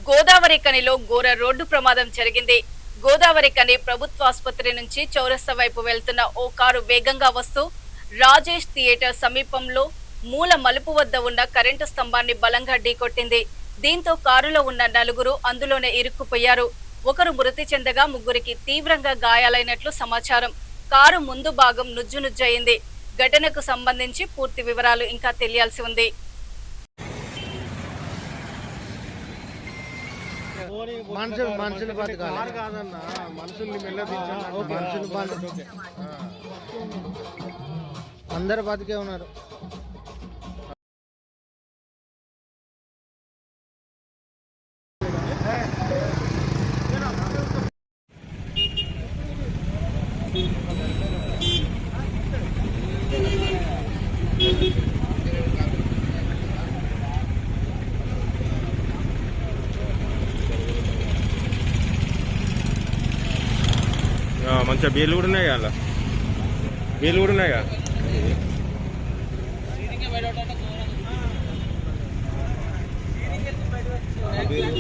గోదావరి కనిలో ఘోర రోడ్డు ప్రమాదం జరిగింది. గోదావరి కని ప్రభుత్వ ఆసుపత్రి నుంచి చౌరస్తా వైపు వెళ్తున్న ఓ కారు వేగంగా వస్తూ రాజేష్ థియేటర్ సమీపంలో మూల మలుపు వద్ద ఉన్న కరెంటు స్తంభాన్ని బలంగా ఢీకొట్టింది. దీంతో కారులో ఉన్న నలుగురు అందులోనే ఇరుక్కుపోయారు. ఒకరు మృతి చెందగా ముగ్గురికి తీవ్రంగా గాయాలైనట్లు సమాచారం. కారు ముందు భాగం నుజ్జునుజ్జయింది. ఘటనకు సంబంధించి పూర్తి వివరాలు ఇంకా తెలియాల్సి ఉంది. మనుషులు బతకాలి కాదన్నా, అందరు బతికే ఉన్నారు. మంచిగా బీర్లు కూడా ఉన్నాయి కదా, బీర్లు కూడా ఉన్నాయి కదా. బీర్లు